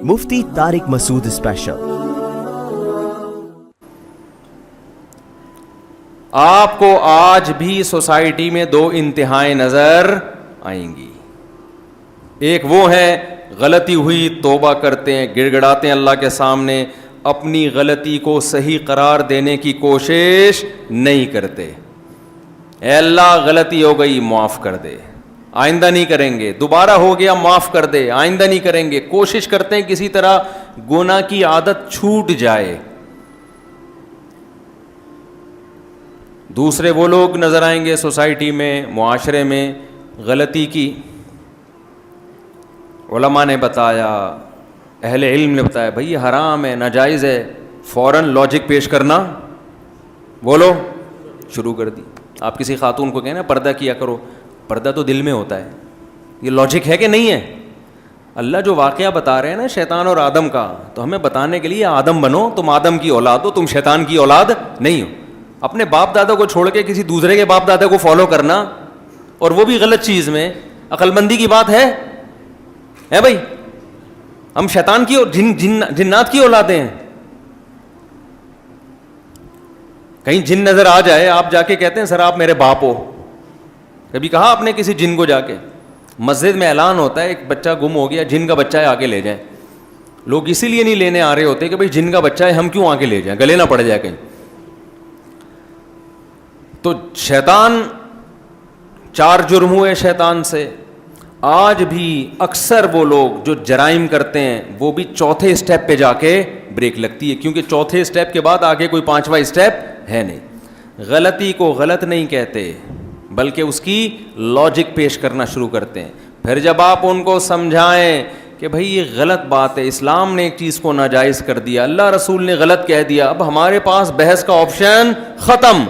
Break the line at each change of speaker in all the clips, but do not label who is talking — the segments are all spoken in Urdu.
مفتی طارق مسعود اسپیشل۔
آپ کو آج بھی سوسائٹی میں دو انتہائیں نظر آئیں گی. ایک وہ ہے غلطی ہوئی توبہ کرتے ہیں, گڑ گڑاتے ہیں اللہ کے سامنے, اپنی غلطی کو صحیح قرار دینے کی کوشش نہیں کرتے. اے اللہ غلطی ہو گئی معاف کر دے, آئندہ نہیں کریں گے, دوبارہ ہو گیا معاف کر دے, آئندہ نہیں کریں گے. کوشش کرتے ہیں کسی طرح گناہ کی عادت چھوٹ جائے. دوسرے وہ لوگ نظر آئیں گے سوسائٹی میں, معاشرے میں, غلطی کی علماء نے بتایا, اہل علم نے بتایا بھئی یہ حرام ہے, ناجائز ہے, فوراً لاجک پیش کرنا بولو شروع کر دی. آپ کسی خاتون کو کہیں نا پردہ کیا کرو, پردہ تو دل میں ہوتا ہے, یہ لاجک ہے کہ نہیں ہے؟ اللہ جو واقعہ بتا رہے ہیں نا شیطان اور آدم کا, تو ہمیں بتانے کے لیے آدم بنو, تم آدم کی اولاد ہو, تم شیطان کی اولاد نہیں ہو. اپنے باپ دادا کو چھوڑ کے کسی دوسرے کے باپ دادا کو فالو کرنا, اور وہ بھی غلط چیز میں, عقل مندی کی بات ہے بھائی؟ ہم شیطان کی اور جنات کی اولادیں ہیں. کہیں جن نظر آ جائے, آپ جا کے کہتے ہیں سر آپ میرے باپ ہو. کبھی کہا آپ نے کسی جن کو جا کے؟ مسجد میں اعلان ہوتا ہے ایک بچہ گم ہو گیا, جن کا بچہ ہے آگے لے جائیں. لوگ اسی لیے نہیں لینے آ رہے ہوتے کہ بھائی جن کا بچہ ہے ہم کیوں آگے لے جائیں, گلے نہ پڑ جائے کہیں. تو شیطان, 4 جرم ہوئے شیطان سے. آج بھی اکثر وہ لوگ جو جرائم کرتے ہیں وہ بھی چوتھے اسٹیپ پہ جا کے بریک لگتی ہے, کیونکہ چوتھے اسٹیپ کے بعد آگے کوئی 5واں اسٹیپ ہے نہیں. غلطی کو غلط نہیں کہتے بلکہ اس کی لاجک پیش کرنا شروع کرتے ہیں. پھر جب آپ ان کو سمجھائیں کہ بھئی یہ غلط بات ہے, اسلام نے ایک چیز کو ناجائز کر دیا, اللہ رسول نے غلط کہہ دیا, اب ہمارے پاس بحث کا آپشن ختم,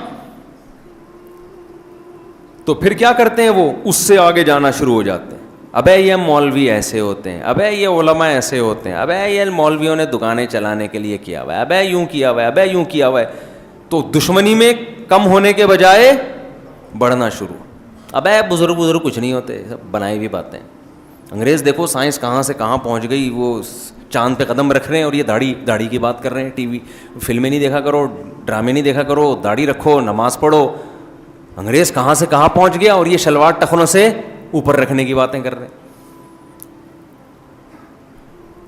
تو پھر کیا کرتے ہیں وہ اس سے آگے جانا شروع ہو جاتے ہیں. ابے یہ مولوی ایسے ہوتے ہیں, ابے یہ علماء ایسے ہوتے ہیں, ابے یہ مولویوں نے دکانیں چلانے کے لیے کیا ہوا ہے, ابے یوں کیا ہوا ہے, ابے یوں کیا ہوا ہے. تو دشمنی میں کم ہونے کے بجائے بڑھنا شروع. ابے بزرگ کچھ نہیں ہوتے, سب بنائی ہوئی باتیں. انگریز دیکھو سائنس کہاں سے کہاں پہنچ گئی, وہ چاند پہ قدم رکھ رہے ہیں اور یہ داڑھی کی بات کر رہے ہیں. ٹی وی فلمیں نہیں دیکھا کرو, ڈرامے نہیں دیکھا کرو, داڑھی رکھو, نماز پڑھو. انگریز کہاں سے کہاں پہنچ گیا اور یہ شلوار ٹخنوں سے اوپر رکھنے کی باتیں کر رہے ہیں.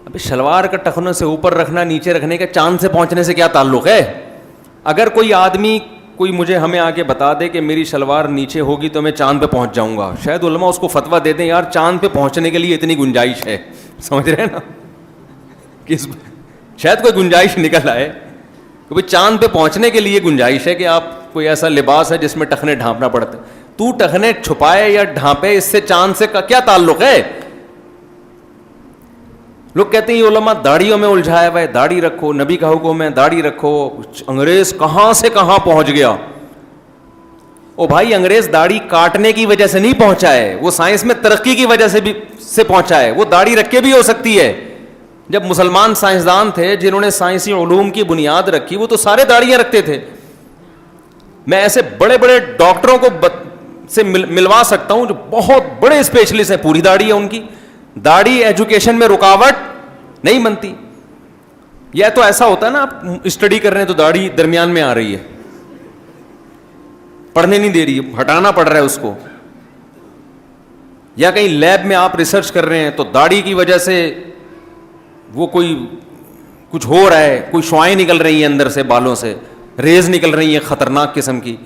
ابھی شلوار کا ٹخنوں سے اوپر رکھنا, نیچے رکھنے کا چاند سے پہنچنے سے کیا تعلق ہے؟ اگر کوئی آدمی مجھے ہمیں آ کے بتا دے کہ میری شلوار نیچے ہوگی تو میں چاند پہ پہنچ جاؤں گا, شاید علماء اس کو فتویٰ دے دیں یار چاند پہ پہنچنے کے لیے اتنی گنجائش ہے. سمجھ رہے ہیں نا, شاید کوئی گنجائش نکل آئے کہ بھائی چاند پہ پہنچنے کے لیے گنجائش ہے کہ آپ کوئی ایسا لباس ہے جس میں ٹخنے ڈھانپنا پڑتے. تو ٹخنے چھپائے یا ڈھانپے, اس سے چاند سے کیا تعلق ہے؟ لوگ کہتے ہیں یہ علماء داڑھیوں میں الجھایا ہوا ہے, داڑھی رکھو, نبی کا حکم ہے داڑھی رکھو. انگریز کہاں سے کہاں پہنچ گیا. او بھائی انگریز داڑھی کاٹنے کی وجہ سے نہیں پہنچا ہے, وہ سائنس میں ترقی کی وجہ سے پہنچا ہے. وہ داڑھی رکھ کے بھی ہو سکتی ہے. جب مسلمان سائنسدان تھے جنہوں نے سائنسی علوم کی بنیاد رکھی, وہ تو سارے داڑھیاں رکھتے تھے. میں ایسے بڑے بڑے ڈاکٹروں کو سے ملوا سکتا ہوں جو بہت بڑے اسپیشلسٹ ہیں, پوری داڑھی ہے ان کی. داڑھی ایجوکیشن میں رکاوٹ نہیں بنتی. یا تو ایسا ہوتا ہے نا آپ اسٹڈی کر رہے ہیں تو داڑھی درمیان میں آ رہی ہے, پڑھنے نہیں دے رہی, ہٹانا پڑ رہا ہے اس کو. یا کہیں لیب میں آپ ریسرچ کر رہے ہیں تو داڑھی کی وجہ سے وہ کچھ ہو رہا ہے, کوئی شعاعیں نکل رہی ہیں اندر سے, بالوں سے ریز نکل رہی ہیں خطرناک قسم کی.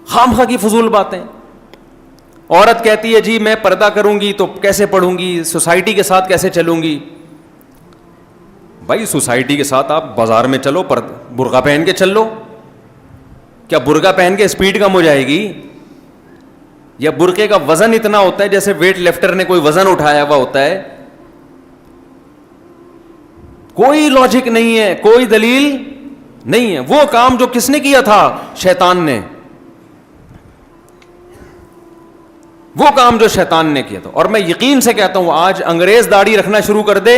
خام خواہ کی فضول باتیں. عورت کہتی ہے جی میں پردہ کروں گی تو کیسے پڑھوں گی, سوسائٹی کے ساتھ کیسے چلوں گی. بھائی سوسائٹی کے ساتھ آپ بازار میں چلو, برقع پہن کے چل لو. کیا برقع پہن کے اسپیڈ کم ہو جائے گی؟ یا برقعے کا وزن اتنا ہوتا ہے جیسے ویٹ لفٹر نے کوئی وزن اٹھایا ہوا ہوتا ہے؟ کوئی لاجک نہیں ہے, کوئی دلیل نہیں ہے. وہ کام جو کس نے کیا تھا؟ شیطان نے. وہ کام جو شیطان نے کیا تھا. اور میں یقین سے کہتا ہوں آج انگریز داڑھی رکھنا شروع کر دے,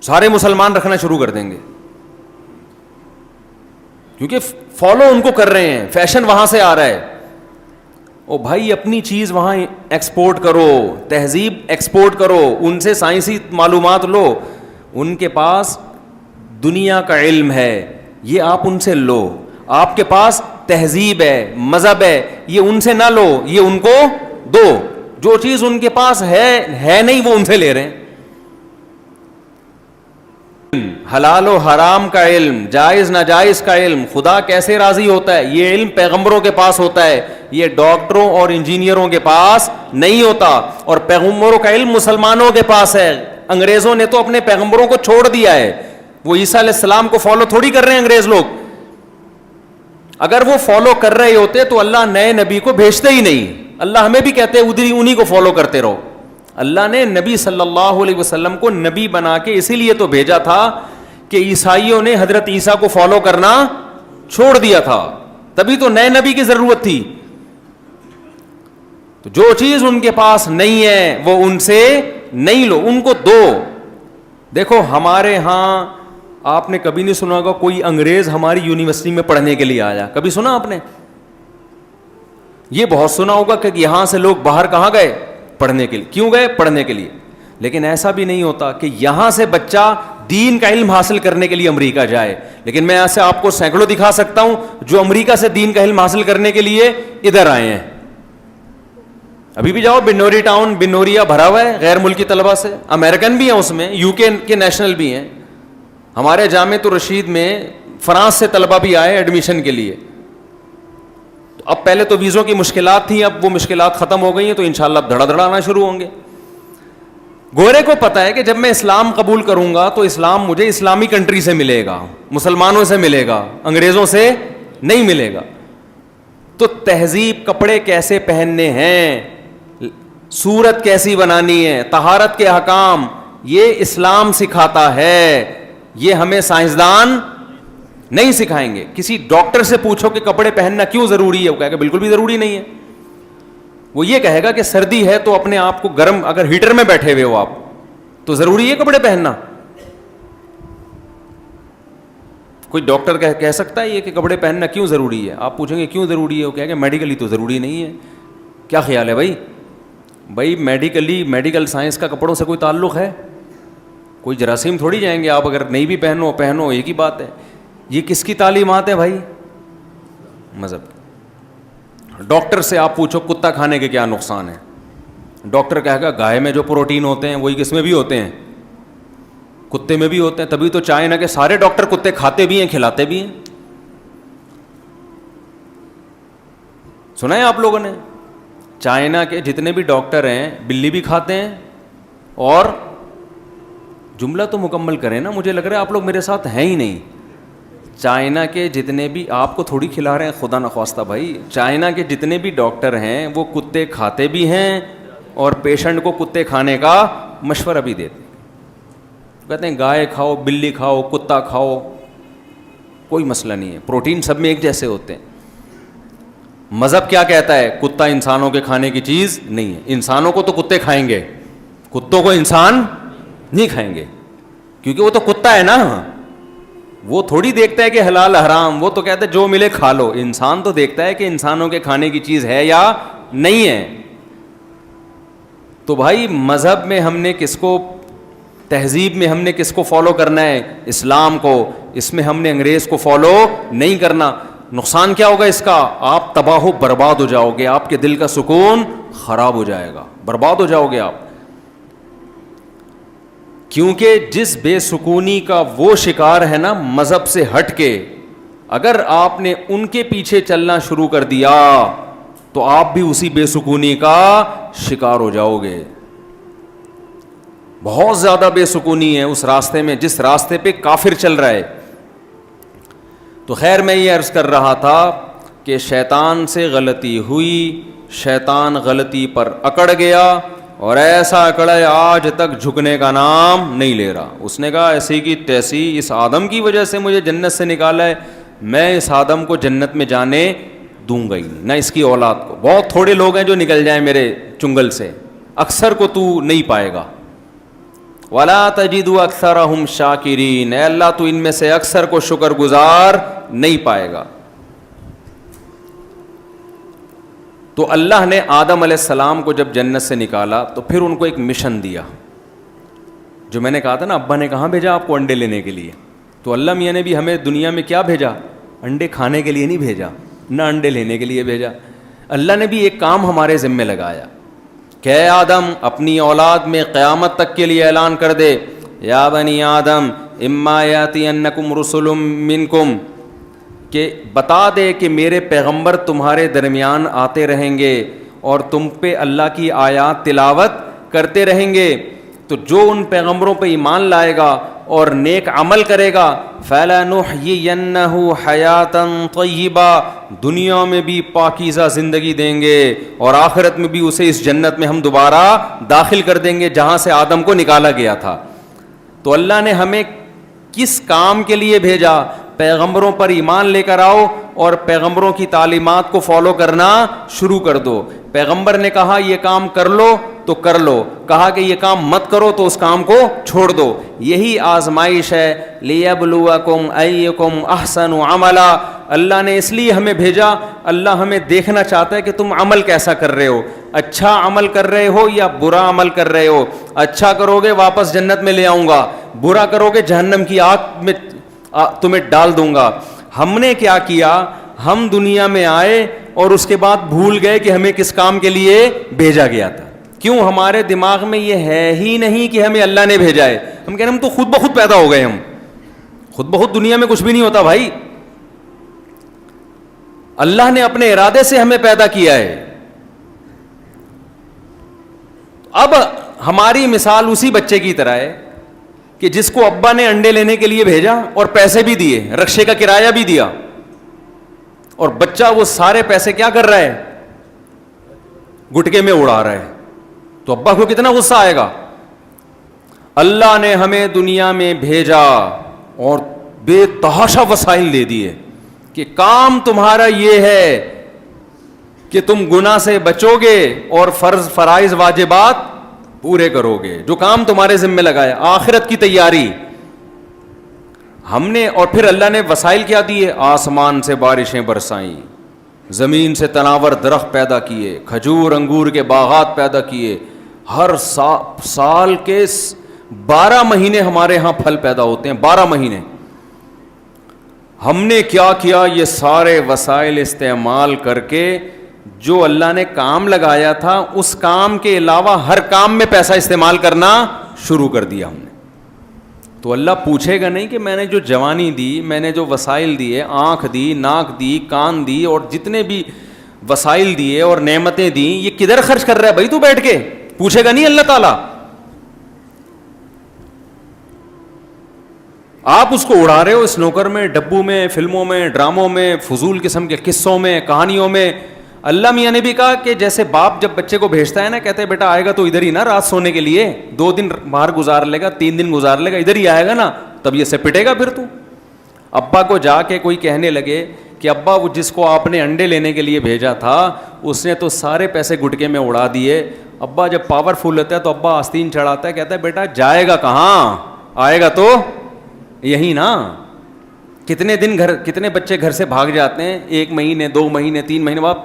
سارے مسلمان رکھنا شروع کر دیں گے, کیونکہ فالو ان کو کر رہے ہیں, فیشن وہاں سے آ رہا ہے. او بھائی اپنی چیز وہاں ایکسپورٹ کرو, تہذیب ایکسپورٹ کرو, ان سے سائنسی معلومات لو, ان کے پاس دنیا کا علم ہے، یہ آپ ان سے لو. آپ کے پاس تہذیب ہے، مذہب ہے، یہ ان سے نہ لو، یہ ان کو دو. جو چیز ان کے پاس ہے نہیں وہ ان سے لے رہے ہیں. حلال و حرام کا علم، جائز ناجائز کا علم، خدا کیسے راضی ہوتا ہے، یہ علم پیغمبروں کے پاس ہوتا ہے، یہ ڈاکٹروں اور انجینئروں کے پاس نہیں ہوتا. اور پیغمبروں کا علم مسلمانوں کے پاس ہے. انگریزوں نے تو اپنے پیغمبروں کو چھوڑ دیا ہے. وہ عیسیٰ علیہ السلام کو فالو تھوڑی کر رہے ہیں انگریز لوگ. اگر وہ فالو کر رہے ہوتے تو اللہ نئے نبی کو بھیجتے ہی نہیں. اللہ ہمیں بھی کہتے ہیں ادھر انہی کو فالو کرتے رہو. اللہ نے نبی صلی اللہ علیہ وسلم کو نبی بنا کے اسی لیے تو بھیجا تھا کہ عیسائیوں نے حضرت عیسیٰ کو فالو کرنا چھوڑ دیا تھا, تبھی تو نئے نبی کی ضرورت تھی. تو جو چیز ان کے پاس نہیں ہے وہ ان سے نہیں لو, ان کو دو. دیکھو ہمارے ہاں آپ نے کبھی نہیں سنا ہوگا کوئی انگریز ہماری یونیورسٹی میں پڑھنے کے لیے آیا, کبھی سنا آپ نے؟ یہ بہت سنا ہوگا کہ یہاں سے لوگ باہر کہاں گئے پڑھنے کے لیے. کیوں گئے؟ پڑھنے کے لیے. لیکن ایسا بھی نہیں ہوتا کہ یہاں سے بچہ دین کا علم حاصل کرنے کے لیے امریکہ جائے. لیکن میں ایسے آپ کو سینکڑوں دکھا سکتا ہوں جو امریکہ سے دین کا علم حاصل کرنے کے لیے ادھر آئے ہیں. ابھی بھی جاؤ بنوری ٹاؤن, بنوریا بھرا ہوا ہے غیر ملکی طلبہ سے, امریکن بھی ہیں اس میں, یو کے نیشنل بھی ہیں. ہمارے جامعۃ الرشید میں فرانس سے طلبہ بھی آئے ایڈمیشن کے لیے. اب پہلے تو ویزوں کی مشکلات تھیں, اب وہ مشکلات ختم ہو گئی ہیں, تو انشاءاللہ اب دھڑا دھڑا آنا شروع ہوں گے. گورے کو پتا ہے کہ جب میں اسلام قبول کروں گا تو اسلام مجھے اسلامی کنٹری سے ملے گا, مسلمانوں سے ملے گا, انگریزوں سے نہیں ملے گا. تو تہذیب, کپڑے کیسے پہننے ہیں, صورت کیسی بنانی ہے, طہارت کے احکام, یہ اسلام سکھاتا ہے. یہ ہمیں سائنسدان نہیں سکھائیں گے. کسی ڈاکٹر سے پوچھو کہ کپڑے پہننا کیوں ضروری ہے, وہ کہے گا بالکل بھی ضروری نہیں ہے. وہ یہ کہے گا کہ سردی ہے تو اپنے آپ کو گرم, اگر ہیٹر میں بیٹھے ہوئے ہو آپ تو ضروری ہے کپڑے پہننا. کوئی ڈاکٹر کہہ سکتا ہے یہ کہ کپڑے پہننا کیوں ضروری ہے؟ آپ پوچھیں گے کیوں ضروری ہے, وہ کہے گا میڈیکلی تو ضروری نہیں ہے. کیا خیال ہے بھائی میڈیکل سائنس کا کپڑوں سے کوئی تعلق ہے؟ کوئی جراثیم تھوڑی جائیں گے. آپ اگر نہیں بھی پہنو ایک ہی بات ہے. یہ کس کی تعلیمات ہیں بھائی؟ مذہب. ڈاکٹر سے آپ پوچھو کتا کھانے کے کیا نقصان ہے, ڈاکٹر کہے گا گائے میں جو پروٹین ہوتے ہیں وہی کس میں بھی ہوتے ہیں, کتے میں بھی ہوتے ہیں. تبھی تو چائنا کے سارے ڈاکٹر کتے کھاتے بھی ہیں, کھلاتے بھی ہیں. سنا ہے آپ لوگوں نے؟ چائنا کے جتنے بھی ڈاکٹر ہیں بلی بھی کھاتے ہیں. اور جملہ تو مکمل کریں نا, مجھے لگ رہا ہے آپ لوگ میرے ساتھ ہیں ہی نہیں. چائنا کے جتنے بھی, آپ کو تھوڑی کھلا رہے ہیں خدا نخواستہ بھائی, چائنا کے جتنے بھی ڈاکٹر ہیں وہ کتے کھاتے بھی ہیں اور پیشنٹ کو کتے کھانے کا مشورہ بھی دیتے. کہتے ہیں گائے کھاؤ, بلی کھاؤ, کتا کھاؤ, کوئی مسئلہ نہیں ہے, پروٹین سب میں ایک جیسے ہوتے ہیں. مذہب کیا کہتا ہے؟ کتا انسانوں کے کھانے کی چیز نہیں ہے. انسانوں کو تو کتے کھائیں گے, کتوں کو انسان نہیں کھائیں گے, کیونکہ وہ تو کتا ہے نا, وہ تھوڑی دیکھتا ہے کہ حلال حرام, وہ تو کہتا ہے جو ملے کھا لو. انسان تو دیکھتا ہے کہ انسانوں کے کھانے کی چیز ہے یا نہیں ہے. تو بھائی مذہب میں ہم نے کس کو, تہذیب میں ہم نے کس کو فالو کرنا ہے؟ اسلام کو. اس میں ہم نے انگریز کو فالو نہیں کرنا. نقصان کیا ہوگا اس کا؟ آپ تباہ و برباد ہو جاؤ گے, آپ کے دل کا سکون خراب ہو جائے گا, برباد ہو جاؤ گے آپ. کیونکہ جس بے سکونی کا وہ شکار ہے نا مذہب سے ہٹ کے, اگر آپ نے ان کے پیچھے چلنا شروع کر دیا تو آپ بھی اسی بے سکونی کا شکار ہو جاؤ گے. بہت زیادہ بے سکونی ہے اس راستے میں جس راستے پہ کافر چل رہا ہے. تو خیر میں یہ عرض کر رہا تھا کہ شیطان سے غلطی ہوئی, شیطان غلطی پر اکڑ گیا اور ایسا اکڑا آج تک جھکنے کا نام نہیں لے رہا. اس نے کہا ایسی کی تیسی, اس آدم کی وجہ سے مجھے جنت سے نکالا ہے, میں اس آدم کو جنت میں جانے دوں گا ہی نہیں, نہ اس کی اولاد کو. بہت تھوڑے لوگ ہیں جو نکل جائیں میرے چنگل سے, اکثر کو تو نہیں پائے گا. وَلَا تَجِدُ أَكْثَرَهُمْ شَاكِرِينَ, اے اللہ تو ان میں سے اکثر کو شکر گزار نہیں پائے گا. تو اللہ نے آدم علیہ السلام کو جب جنت سے نکالا تو پھر ان کو ایک مشن دیا. جو میں نے کہا تھا نا ابا نے کہاں بھیجا آپ کو انڈے لینے کے لیے, تو اللہ میاں نے بھی ہمیں دنیا میں کیا بھیجا, انڈے کھانے کے لیے نہیں بھیجا, نہ انڈے لینے کے لیے بھیجا. اللہ نے بھی ایک کام ہمارے ذمہ لگایا کہ اے آدم اپنی اولاد میں قیامت تک کے لیے اعلان کر دے, یا بنی آدم اما یاتینکم رسل منکم, کہ بتا دے کہ میرے پیغمبر تمہارے درمیان آتے رہیں گے اور تم پہ اللہ کی آیات تلاوت کرتے رہیں گے. تو جو ان پیغمبروں پہ ایمان لائے گا اور نیک عمل کرے گا, فَلَنُحْيِيَنَّهُ حَيَاةً طَيِّبَةً, دنیا میں بھی پاکیزہ زندگی دیں گے اور آخرت میں بھی اسے اس جنت میں ہم دوبارہ داخل کر دیں گے جہاں سے آدم کو نکالا گیا تھا. تو اللہ نے ہمیں کس کام کے لیے بھیجا؟ پیغمبروں پر ایمان لے کر آؤ اور پیغمبروں کی تعلیمات کو فالو کرنا شروع کر دو. پیغمبر نے کہا یہ کام کر لو تو کر لو, کہا کہ یہ کام مت کرو تو اس کام کو چھوڑ دو. یہی آزمائش ہے. لِيَبْلُوَكُمْ أَيُّكُمْ أَحْسَنُ عَمَلًا, اللہ نے اس لیے ہمیں بھیجا, اللہ ہمیں دیکھنا چاہتا ہے کہ تم عمل کیسا کر رہے ہو, اچھا عمل کر رہے ہو یا برا عمل کر رہے ہو. اچھا کرو گے واپس جنت میں لے آؤں گا, برا کرو گے جہنم کی آگ میں تمہیں ڈال دوں گا. ہم نے کیا کیا, ہم دنیا میں آئے اور اس کے بعد بھول گئے کہ ہمیں کس کام کے لیے بھیجا گیا تھا. کیوں؟ ہمارے دماغ میں یہ ہے ہی نہیں کہ ہمیں اللہ نے بھیجا ہے. ہم کہہ رہے ہم تو خود بخود پیدا ہو گئے, ہم خود بخود دنیا میں کچھ بھی نہیں ہوتا بھائی, اللہ نے اپنے ارادے سے ہمیں پیدا کیا ہے. اب ہماری مثال اسی بچے کی طرح ہے کہ جس کو ابا نے انڈے لینے کے لیے بھیجا اور پیسے بھی دیے, رکشے کا کرایہ بھی دیا, اور بچہ وہ سارے پیسے کیا کر رہا ہے, گٹکے میں اڑا رہا ہے. تو ابا کو کتنا غصہ آئے گا. اللہ نے ہمیں دنیا میں بھیجا اور بے تحاشا وسائل دے دیے کہ کام تمہارا یہ ہے کہ تم گناہ سے بچو گے اور فرض فرائض واجبات پورے کرو گے, جو کام تمہارے ذمہ لگایا. آخرت کی تیاری ہم نے, اور پھر اللہ نے وسائل کیا دیے, آسمان سے بارشیں برسائیں, زمین سے تناور درخت پیدا کیے, کھجور انگور کے باغات پیدا کیے, ہر سال کے 12 مہینے ہمارے ہاں پھل پیدا ہوتے ہیں, 12 مہینے. ہم نے کیا کیا, یہ سارے وسائل استعمال کر کے جو اللہ نے کام لگایا تھا اس کام کے علاوہ ہر کام میں پیسہ استعمال کرنا شروع کر دیا ہم نے. تو اللہ پوچھے گا نہیں کہ میں نے جو جوانی دی, میں نے جو وسائل دیے, آنکھ دی, ناک دی, کان دی, اور جتنے بھی وسائل دیے اور نعمتیں دیں, یہ کدھر خرچ کر رہا ہے بھائی تو بیٹھ کے؟ پوچھے گا نہیں اللہ تعالیٰ. آپ اس کو اڑا رہے ہو اسنوکر میں, ڈبو میں, فلموں میں, ڈراموں میں, فضول قسم کے قصوں میں, کہانیوں میں. اللہ میاں نے بھی کہا کہ جیسے باپ جب بچے کو بھیجتا ہے نا, کہتے ہیں بیٹا آئے گا تو ادھر ہی نا رات سونے کے لیے, 2 دن باہر گزار لے گا, 3 دن گزار لے گا, ادھر ہی آئے گا نا, تب یہ سے پٹے گا پھر تو. ابا کو جا کے کوئی کہنے لگے کہ ابا وہ جس کو آپ نے انڈے لینے کے لیے بھیجا تھا اس نے تو سارے پیسے گٹکے میں اڑا دیے. ابا جب پاورفل ہوتا ہے تو ابا آستین چڑھاتا ہے, کہتا ہے بیٹا جائے گا کہاں, آئے گا تو یہی نا. کتنے دن کتنے بچے گھر سے بھاگ جاتے ہیں, 1 مہینے 2 مہینے 3 مہینے بعد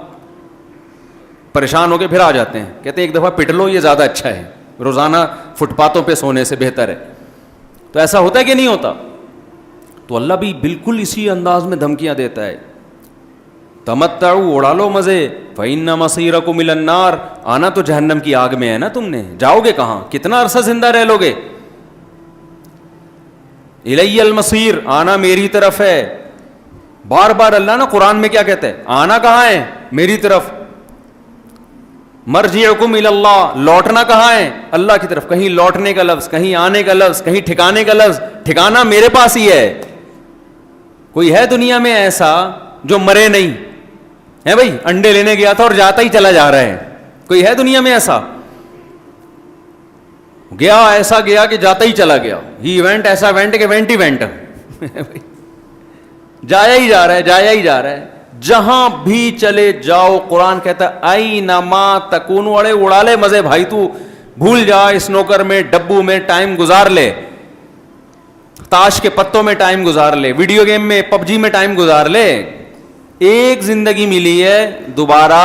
پریشان ہو کے پھر آ جاتے ہیں, کہتے ہیں ایک دفعہ پٹ لو یہ زیادہ اچھا ہے, روزانہ فٹ پاتھوں پہ سونے سے بہتر ہے. تو ایسا ہوتا ہے کہ نہیں ہوتا؟ تو اللہ بھی بالکل اسی انداز میں دھمکیاں دیتا ہے, تمتعوا, اڑا لو مزے, فإن مصيركم إلى النار, آنا تو جہنم کی آگ میں ہے نا, تم نے جاؤ گے کہاں, کتنا عرصہ زندہ رہ لو گے. الی المصیر, آنا میری طرف ہے. بار بار اللہ نا قرآن میں کیا کہتا ہے, آنا کہاں ہے, میری طرف. مرجعکم الی اللہ, لوٹنا کہاں ہے, اللہ کی طرف. کہیں لوٹنے کا لفظ, کہیں آنے کا لفظ, کہیں ٹھکانے کا لفظ. ٹھکانا میرے پاس ہی ہے. کوئی ہے دنیا میں ایسا جو مرے نہیں ہے بھائی, انڈے لینے گیا تھا اور جاتا ہی چلا جا رہا ہے, کوئی ہے دنیا میں ایسا؟ گیا ایسا گیا کہ جاتا ہی چلا گیا. ہی ایونٹ ایسا وینٹ کہ وینٹ ہی وینٹ, جایا ہی جا رہا ہے, جایا ہی جا رہا ہے. جہاں بھی چلے جاؤ, قرآن کہتا ہے اینما تکونوا, اڑے اڑا لے مزے بھائی, تو بھول جا اسنوکر میں, ڈبو میں ٹائم گزار لے, تاش کے پتوں میں ٹائم گزار لے, ویڈیو گیم میں پب جی میں ٹائم گزار لے. ایک زندگی ملی ہے, دوبارہ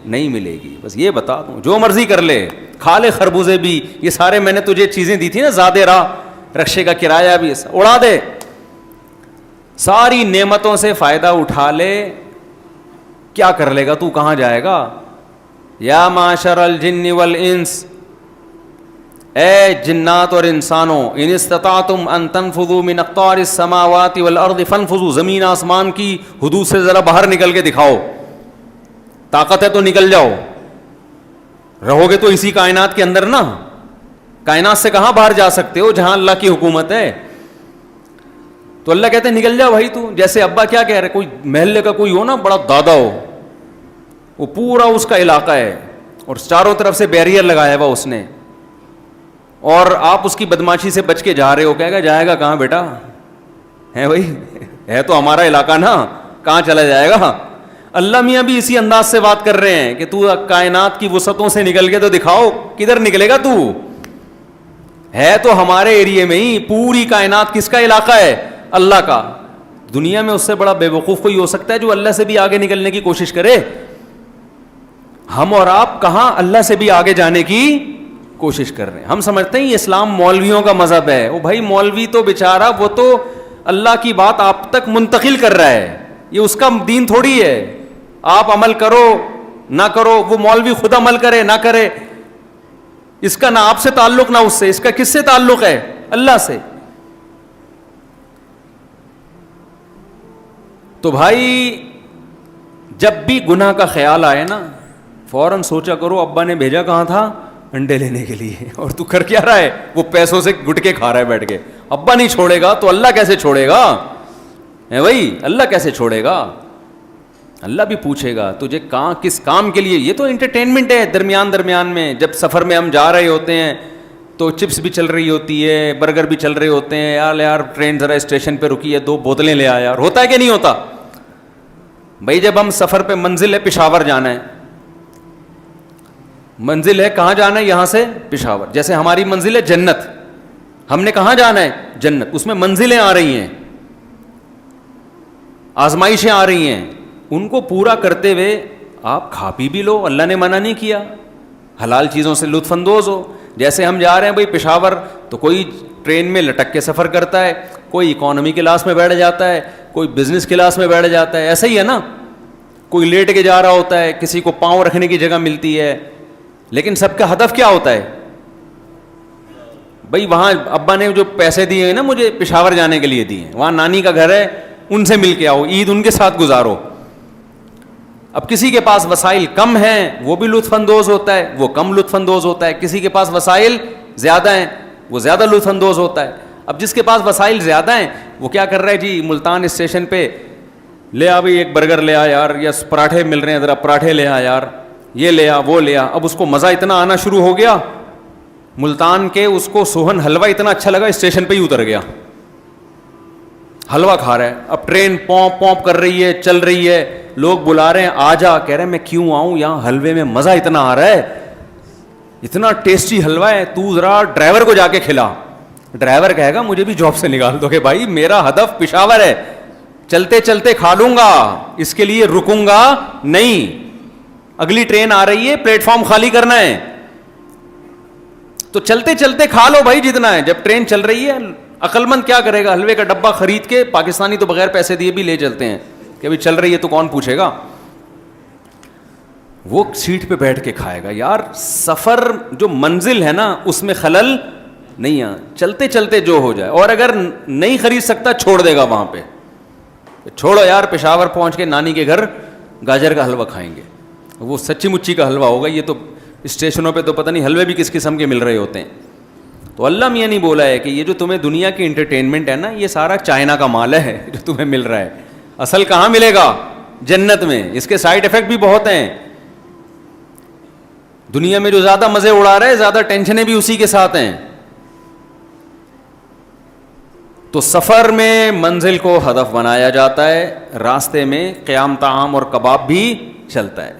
نہیں ملے گی. بس یہ بتا دوں, جو مرضی کر لے, کھا لے خربوزے بھی, یہ سارے میں نے تجھے چیزیں دی تھی نا, زادے راہ رکشے کا کرایہ بھی اڑا دے, ساری نعمتوں سے فائدہ اٹھا لے, کیا کر لے گا تو, کہاں جائے گا؟ یا معاشر الجن والانس, اے جنات اور انسانوں, ان استطعتم ان تنفذوا من اقطار السماوات والارض فانفذوا, زمین آسمان کی حدود سے ذرا باہر نکل کے دکھاؤ, طاقت ہے تو نکل جاؤ, رہو گے تو اسی کائنات کے اندر نا, کائنات سے کہاں باہر جا سکتے ہو جہاں اللہ کی حکومت ہے. تو اللہ کہتے ہیں نکل جاؤ بھائی تو. جیسے ابا کیا کہہ رہے, کوئی محلے کا کوئی ہو نا بڑا دادا ہو, وہ پورا اس کا علاقہ ہے اور چاروں طرف سے بیریئر لگایا ہوا اس نے, اور آپ اس کی بدماشی سے بچ کے جا رہے ہو, کہے گا جائے گا کہاں بیٹا, ہے بھائی, ہے تو ہمارا علاقہ نا, کہاں چلا جائے گا. اللہ میاں بھی اسی انداز سے بات کر رہے ہیں کہ تو کائنات کی وسعتوں سے نکل کے تو دکھاؤ, کدھر نکلے گا تو, ہے تو ہمارے ایریے میں ہی, پوری کائنات کس کا علاقہ ہے؟ اللہ کا. دنیا میں اس سے بڑا بے وقوف کوئی ہو سکتا ہے جو اللہ سے بھی آگے نکلنے کی کوشش کرے؟ ہم اور آپ کہاں اللہ سے بھی آگے جانے کی کوشش کر رہے ہیں. ہم سمجھتے ہیں یہ اسلام مولویوں کا مذہب ہے. وہ بھائی مولوی تو بیچارہ وہ تو اللہ کی بات آپ تک منتقل کر رہا ہے, یہ اس کا دین تھوڑی ہے. آپ عمل کرو نہ کرو, وہ مولوی خود عمل کرے نہ کرے, اس کا نہ آپ سے تعلق نہ اس سے, اس کا کس سے تعلق ہے؟ اللہ سے. تو بھائی جب بھی گناہ کا خیال آئے نا, فوراً سوچا کرو ابا نے بھیجا کہاں تھا؟ انڈے لینے کے لیے, اور تو کر کیا رہا ہے؟ وہ پیسوں سے گٹکے کھا رہا ہے بیٹھ کے. ابا نہیں چھوڑے گا تو اللہ کیسے چھوڑے گا؟ ہے بھائی, اللہ کیسے چھوڑے گا؟ اللہ بھی پوچھے گا تجھے کہاں کس کام کے لیے. یہ تو انٹرٹینمنٹ ہے درمیان میں, جب سفر میں ہم جا رہے ہوتے ہیں تو چپس بھی چل رہی ہوتی ہے, برگر بھی چل رہے ہوتے ہیں, یار ٹرین ذرا اسٹیشن پہ رکی ہے, 2 بوتلیں لے آ یار. ہوتا ہے کہ نہیں ہوتا بھائی؟ جب ہم سفر پہ, منزل ہے پشاور جانا ہے, منزل ہے کہاں جانا ہے؟ یہاں سے پشاور. جیسے ہماری منزل ہے جنت, ہم نے کہاں جانا ہے؟ جنت. اس میں منزلیں آ رہی ہیں, آزمائشیں آ رہی ہیں, ان کو پورا کرتے ہوئے آپ کھا پی بھی لو, اللہ نے منع نہیں کیا, حلال چیزوں سے لطف اندوز ہو. جیسے ہم جا رہے ہیں بھائی پشاور, تو کوئی ٹرین میں لٹک کے سفر کرتا ہے, کوئی اکانومی کلاس میں بیٹھ جاتا ہے, کوئی بزنس کلاس میں بیٹھ جاتا ہے, ایسا ہی ہے نا. کوئی لیٹ کے جا رہا ہوتا ہے, کسی کو پاؤں رکھنے کی جگہ ملتی ہے, لیکن سب کا ہدف کیا ہوتا ہے بھائی؟ وہاں ابا نے جو پیسے دیے ہیں نا مجھے پشاور جانے کے لیے دیے ہیں, وہاں نانی کا گھر ہے, ان سے مل کے آؤ, عید ان کے ساتھ گزارو. اب کسی کے پاس وسائل کم ہیں, وہ بھی لطف اندوز ہوتا ہے, وہ کم لطف اندوز ہوتا ہے. کسی کے پاس وسائل زیادہ ہیں, وہ زیادہ لطف اندوز ہوتا ہے. اب جس کے پاس وسائل زیادہ ہیں وہ کیا کر رہا ہے جی, ملتان اسٹیشن پہ لے آ بھائی ایک برگر لے آ یار, یا پراٹھے مل رہے ہیں ذرا پراٹھے لے آ یار, یہ لے آ وہ لے آ. اب اس کو مزہ اتنا آنا شروع ہو گیا ملتان کے, اس کو سوہن حلوہ اتنا اچھا لگا, اسٹیشن پہ ہی اتر گیا, حلوہ کھا رہا ہے. اب ٹرین پونپ پونپ کر رہی ہے, چل رہی ہے, لوگ بلا رہے ہیں آ جا, کہہ رہے ہیں میں کیوں آؤں, یہاں حلوے میں مزہ اتنا آ رہا ہے, اتنا ٹیسٹی حلوہ ہے, تو ذرا ڈرائیور کو جا کے کھلا. ڈرائیور کہے گا مجھے بھی جاب سے نکال دو, کہ بھائی میرا ہدف پشاور ہے, چلتے چلتے کھا لوں گا, اس کے لیے رکوں گا نہیں, اگلی ٹرین آ رہی ہے, پلیٹ فارم خالی کرنا ہے, تو چلتے چلتے کھا لو بھائی جتنا ہے. جب ٹرین چل رہی ہے, عقل مند کیا کرے گا, حلوے کا ڈبہ خرید کے, پاکستانی تو بغیر پیسے دیے بھی لے چلتے ہیں کہ ابھی چل رہی ہے تو کون پوچھے گا, وہ سیٹ پہ بیٹھ کے کھائے گا. یار سفر جو منزل ہے نا اس میں خلل نہیں ہے, چلتے چلتے جو ہو جائے. اور اگر نہیں خرید سکتا چھوڑ دے گا وہاں پہ, چھوڑو یار پشاور پہنچ کے نانی کے گھر گاجر کا حلوہ کھائیں گے, وہ سچی مچی کا حلوہ ہوگا. یہ تو اسٹیشنوں پہ تو پتہ نہیں حلوے بھی کس قسم کے مل رہے ہوتے ہیں. تو اللہ میاں نہیں بولا ہے کہ یہ جو تمہیں دنیا کی انٹرٹینمنٹ ہے نا, یہ سارا چائنا کا مال ہے جو تمہیں مل رہا ہے, اصل کہاں ملے گا؟ جنت میں. اس کے سائیڈ افیکٹ بھی بہت ہیں. دنیا میں جو زیادہ مزے اڑا رہے ہیں, زیادہ ٹینشنیں بھی اسی کے ساتھ ہیں. تو سفر میں منزل کو ہدف بنایا جاتا ہے, راستے میں قیام طعام اور کباب بھی چلتا ہے.